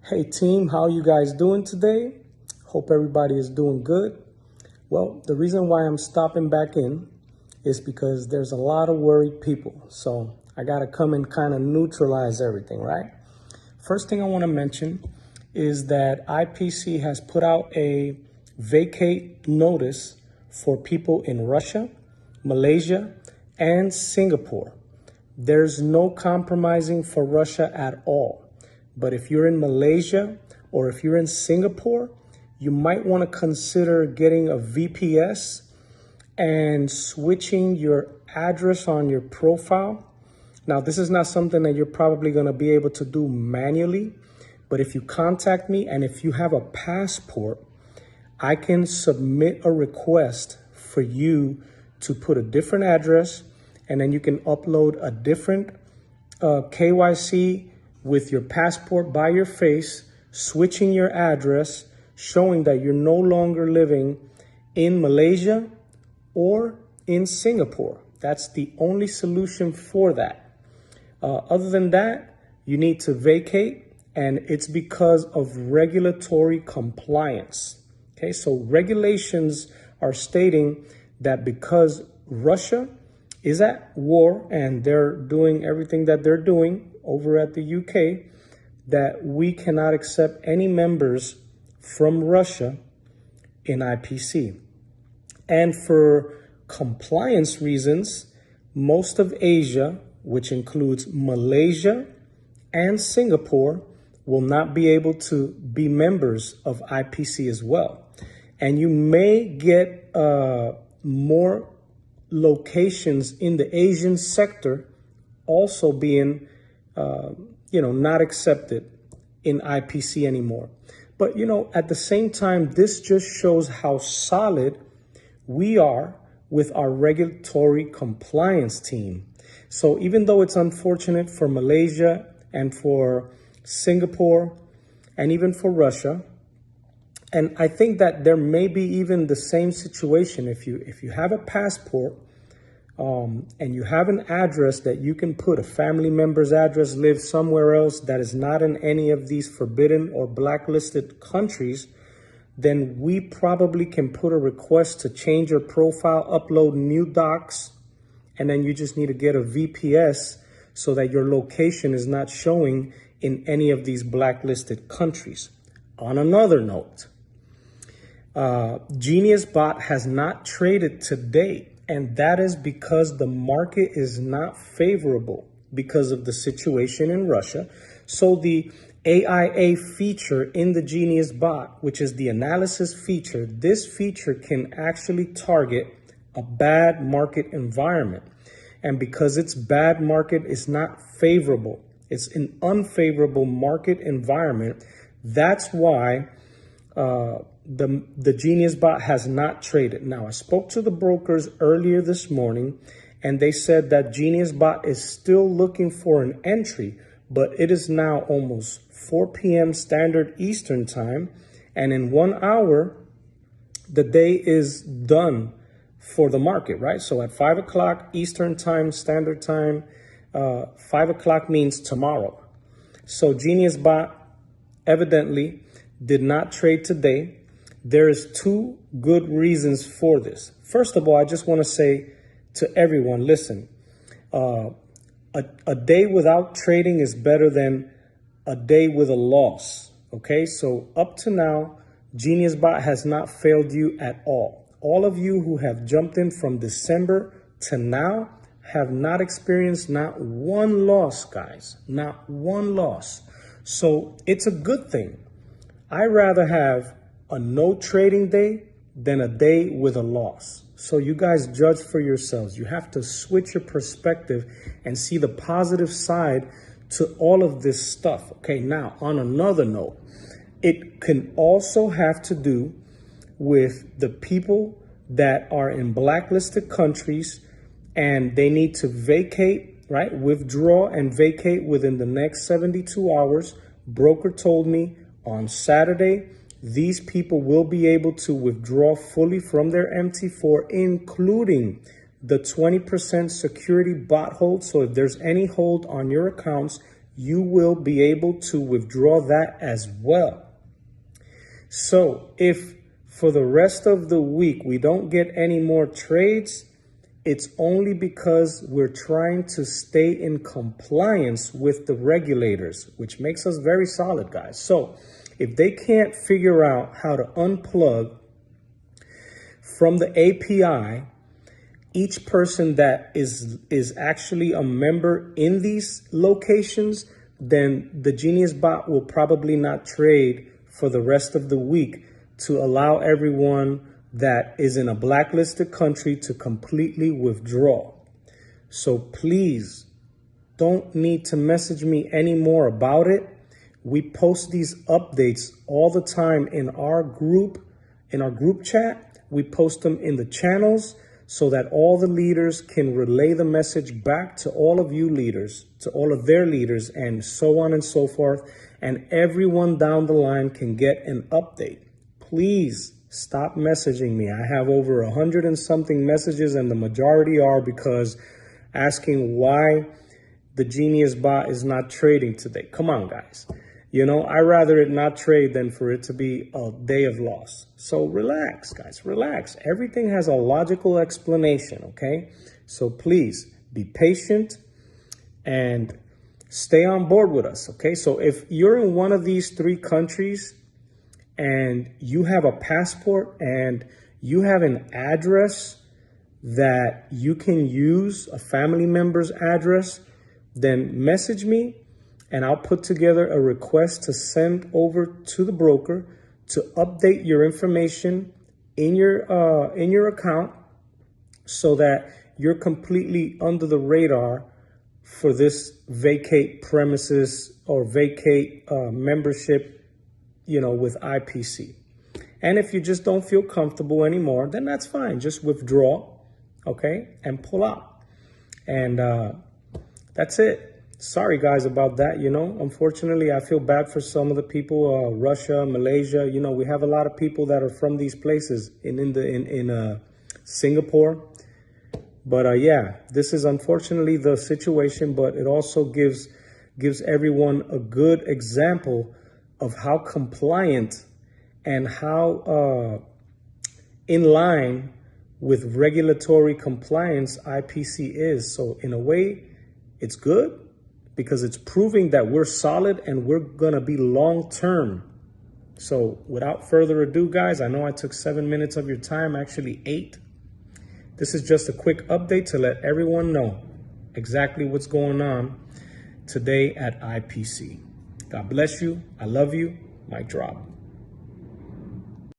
Hey team, how you guys doing today? Hope everybody is doing good. Well, the reason why I'm stopping back in is because there's a lot of worried people. So I got to come and kind of neutralize everything, right? First thing I want to mention is that IPC has put out a vacate notice for people in Russia, Malaysia, and Singapore. There's no compromising for Russia at all. But if you're in Malaysia or if you're in Singapore, you might want to consider getting a VPS and switching your address on your profile. Now, this is not something that you're probably going to be able to do manually, but if you contact me and if you have a passport, I can submit a request for you to put a different address, and then you can upload a different KYC with your passport by your face, switching your address, showing that you're no longer living in Malaysia or in Singapore. That's the only solution for that. Other than that, you need to vacate, and it's because of regulatory compliance. Okay, so regulations are stating that because Russia is at war and they're doing everything that they're doing over at the UK, that we cannot accept any members from Russia in IPC. And for compliance reasons, most of Asia, which includes Malaysia and Singapore, will not be able to be members of IPC as well. And you may get more locations in the Asian sector also being not accepted in IPC anymore. But, at the same time, this just shows how solid we are with our regulatory compliance team. So even though it's unfortunate for Malaysia and for Singapore and even for Russia, and I think that there may be even the same situation if you have a passport and you have an address that you can put a family member's address, live somewhere else that is not in any of these forbidden or blacklisted countries, then we probably can put a request to change your profile, upload new docs, and then you just need to get a VPS so that your location is not showing in any of these blacklisted countries. On another note, GeniusBot has not traded to date. And that is because the market is not favorable because of the situation in Russia. So the AIA feature in the GeniusBot, which is the analysis feature, this feature can actually target a bad market environment. And because it's bad market is not favorable, it's an unfavorable market environment. That's why the GeniusBot has not traded. Now, I spoke to the brokers earlier this morning, and they said that GeniusBot is still looking for an entry, but it is now almost 4 p.m. Standard Eastern Time, and in 1 hour, the day is done for the market, right? So at 5 o'clock Eastern Time, Standard Time, 5 o'clock means tomorrow. So GeniusBot evidently did not trade today. There is two good reasons for this. First of all, I just want to say to everyone, listen, a day without trading is better than a day with a loss. Okay, so up to now, GeniusBot has not failed you at all. All of you who have jumped in from December to now have not experienced not one loss, guys, not one loss. So it's a good thing. I rather have a no trading day than a day with a loss. So you guys judge for yourselves. You have to switch your perspective and see the positive side to all of this stuff. Okay, now on another note, it can also have to do with the people that are in blacklisted countries and they need to vacate, right? Withdraw and vacate within the next 72 hours. Broker told me on Saturday, these people will be able to withdraw fully from their MT4, including the 20% security bot hold. So if there's any hold on your accounts, you will be able to withdraw that as well. So if for the rest of the week we don't get any more trades, it's only because we're trying to stay in compliance with the regulators, which makes us very solid, guys. So if they can't figure out how to unplug from the API each person that is actually a member in these locations, then the Genius bot will probably not trade for the rest of the week to allow everyone that is in a blacklisted country to completely withdraw. So please don't need to message me anymore about it. We post these updates all the time in our group chat. We post them in the channels so that all the leaders can relay the message back to all of you leaders, to all of their leaders, and so on and so forth. And everyone down the line can get an update. Please stop messaging me. I have over 100 and something messages, and the majority are because asking why the Genius bot is not trading today. Come on, guys. You know, I'd rather it not trade than for it to be a day of loss. So relax, guys, relax. Everything has a logical explanation, okay? So please be patient and stay on board with us, okay? So if you're in one of these 3 countries and you have a passport and you have an address that you can use, a family member's address, then message me and I'll put together a request to send over to the broker to update your information in your account so that you're completely under the radar for this vacate premises or vacate membership, you know, with IPC. And if you just don't feel comfortable anymore, then that's fine. Just withdraw, okay, and pull out. And that's it. Sorry, guys, about that. You know, unfortunately, I feel bad for some of the people, Russia, Malaysia. You know, we have a lot of people that are from these places in Singapore. But yeah, this is unfortunately the situation, but it also gives everyone a good example of how compliant and how in line with regulatory compliance IPC is. So in a way, it's good because it's proving that we're solid and we're gonna be long-term. So without further ado, guys, I know I took 7 minutes of your time, actually 8. This is just a quick update to let everyone know exactly what's going on today at IPC. God bless you. I love you. Mic drop.